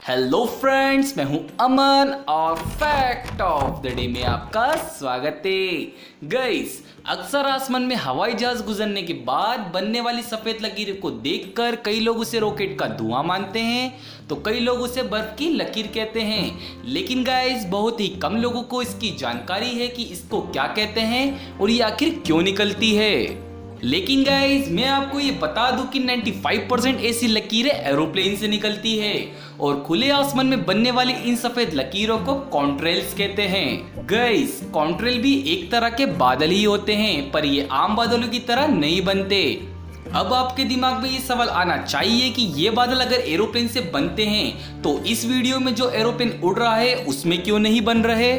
Hello friends, मैं हूं अमन और फैक्ट ऑफ द डे में आपका स्वागत है। गाइस, अक्सर आसमान में हवाई जहाज गुजरने के बाद बनने वाली सफेद लकीर को देखकर कई लोग उसे रॉकेट का धुआं मानते हैं तो कई लोग उसे बर्फ की लकीर कहते हैं। लेकिन गाइस, बहुत ही कम लोगों को इसकी जानकारी है कि इसको क्या कहते हैं और ये आखिर क्यों निकलती है। लेकिन गाइस, मैं आपको ये बता दूं कि 95% ऐसी लकीरें एरोप्लेन से निकलती है और खुले आसमान में बनने वाली इन सफेद लकीरों को कॉन्ट्रेल्स कहते हैं। गाइस, कॉन्ट्रेल भी एक तरह के बादल ही होते हैं, पर ये आम बादलों की तरह नहीं बनते। अब आपके दिमाग में ये सवाल आना चाहिए कि ये बादल अगर एरोप्लेन से बनते हैं तो इस वीडियो में जो एरोप्लेन उड़ रहा है उसमें क्यों नहीं बन रहे।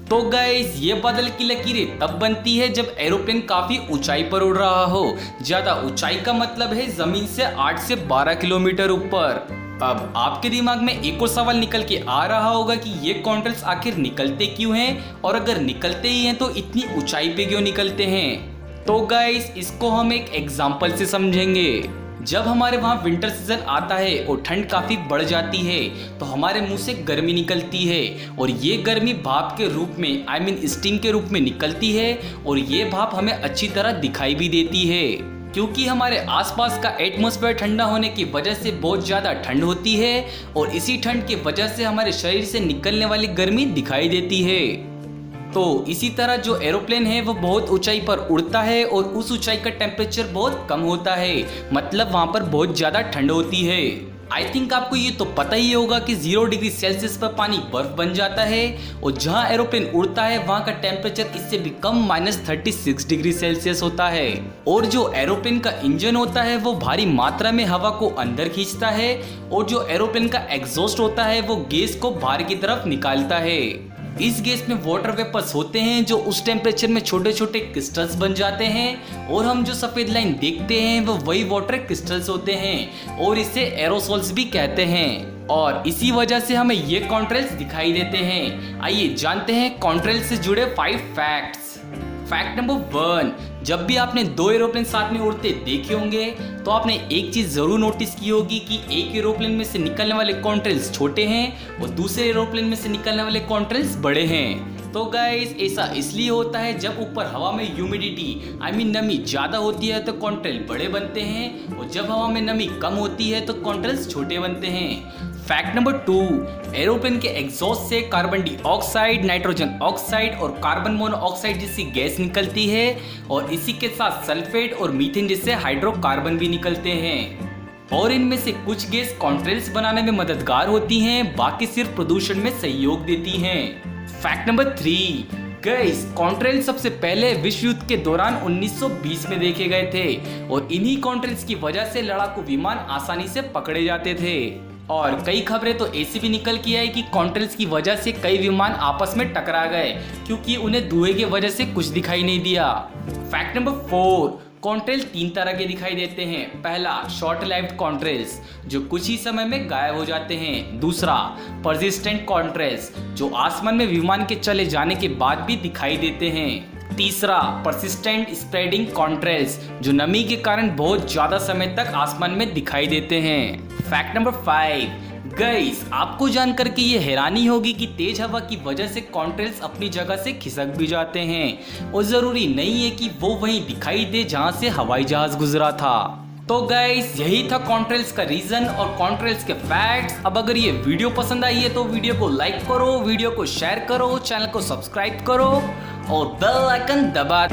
तो गाइस, ये बादल की लकीरें तब बनती है जब एरोप्लेन काफी ऊंचाई पर उड़ रहा हो। ज्यादा ऊंचाई का मतलब है जमीन से 8 से 12 किलोमीटर ऊपर। अब आपके दिमाग में एक और सवाल निकल के आ रहा होगा कि ये कॉन्ट्रेल्स आखिर निकलते क्यों हैं और अगर निकलते ही हैं तो इतनी ऊंचाई पे क्यों निकलते हैं। तो गाइस, इसको हम एक एग्जांपल से समझेंगे। जब हमारे वहाँ विंटर सीजन आता है और ठंड काफ़ी बढ़ जाती है तो हमारे मुंह से गर्मी निकलती है और ये गर्मी भाप के रूप में स्टीम के रूप में निकलती है और ये भाप हमें अच्छी तरह दिखाई भी देती है क्योंकि हमारे आसपास का एटमॉस्फेयर ठंडा होने की वजह से बहुत ज़्यादा ठंड होती है और इसी ठंड की वजह से हमारे शरीर से निकलने वाली गर्मी दिखाई देती है। तो इसी तरह जो एरोप्लेन है वो बहुत ऊंचाई पर उड़ता है और उस ऊंचाई का टेम्परेचर बहुत कम होता है, मतलब वहां पर बहुत ज्यादा ठंड होती है। आई थिंक आपको ये तो पता ही होगा कि 0 डिग्री सेल्सियस पर पानी बर्फ बन जाता है और जहां एरोप्लेन उड़ता है वहां का टेम्परेचर इससे भी कम -36 डिग्री सेल्सियस होता है। और जो एरोप्लेन का इंजन होता है वो भारी मात्रा में हवा को अंदर खींचता है और जो एरोप्लेन का एग्जॉस्ट होता है वो गैस को बाहर की तरफ निकालता है। इस गैस में वाटर वेपर्स होते हैं जो उस टेम्परेचर में छोटे छोटे क्रिस्टल्स बन जाते हैं और हम जो सफेद लाइन देखते हैं वो वही वाटर क्रिस्टल्स होते हैं और इसे एरोसोल्स भी कहते हैं और इसी वजह से हमें ये कॉन्ट्रेल्स दिखाई देते हैं। आइए जानते हैं कॉन्ट्रेल्स से जुड़े 5 फैक्ट्स। फैक्ट नंबर 1, जब भी आपने 2 एरोप्लेन साथ में उड़ते देखे होंगे तो आपने एक चीज जरूर नोटिस की होगी कि एक एरोप्लेन में से निकलने वाले कॉन्ट्रेल्स छोटे हैं और दूसरे एरोप्लेन में से निकलने वाले कॉन्ट्रेल्स बड़े हैं। तो गाइस, ऐसा इसलिए होता है जब ऊपर हवा में ह्यूमिडिटी नमी ज्यादा होती है तो कॉन्ट्रेल बड़े बनते हैं और जब हवा में नमी कम होती है तो कॉन्ट्रेल्स छोटे बनते हैं। फैक्ट नंबर 2, एरोप्लेन के एग्जॉस्ट से कार्बन डाइऑक्साइड, नाइट्रोजन ऑक्साइड और कार्बन मोनोऑक्साइड जैसी गैस निकलती है और इसी के साथ सल्फेट और मीथेन जैसे हाइड्रोकार्बन भी निकलते हैं और इनमें से कुछ गैस कॉन्ट्रेल्स बनाने में मददगार होती हैं, बाकी सिर्फ प्रदूषण में सहयोग देती हैं। फैक्ट नंबर 3, गाइस, कॉन्ट्रेल सबसे पहले विश्व युद्ध के दौरान 1920 में देखे गए थे और इन्हीं कॉन्ट्रेल्स की वजह से लड़ाकू विमान आसानी से पकड़े जाते थे और कई खबरें तो ऐसी भी निकल के आई कि कॉन्ट्रेल्स की वजह से कई विमान आपस में टकरा गए क्योंकि उन्हें धुएं की वजह से कुछ दिखाई नहीं दिया। फैक्ट नंबर 4, कॉन्ट्रेल 3 तरह के दिखाई देते हैं। पहला, शॉर्ट लाइव्ड कॉन्ट्रेल्स जो कुछ ही समय में गायब हो जाते हैं। दूसरा, परसिस्टेंट कॉन्ट्रेल्स जो आसमान में विमान के चले जाने के बाद भी दिखाई देते हैं। तीसरा, परसिस्टेंट स्प्रेडिंग कॉन्ट्रेल्स जो नमी के कारण बहुत ज्यादा समय तक आसमान में दिखाई देते हैं। फैक्ट नंबर 5, गाइस, आपको जानकर के ये हैरानी होगी कि तेज हवा की वजह से कॉन्ट्रेल्स अपनी जगह से खिसक भी जाते हैं और जरूरी नहीं है कि वो वहीं दिखाई दे जहां से हवाई जहाज गुजरा था। तो गाइस, यही था कॉन्ट्रेल्स का रीजन और कॉन्ट्रेल्स के फैक्ट्स। अब अगर ये वीडियो पसंद आई है तो वीडियो को लाइक करो, वीडियो को शेयर करो, चैनल को सब्सक्राइब करो और बेल आइकन दबा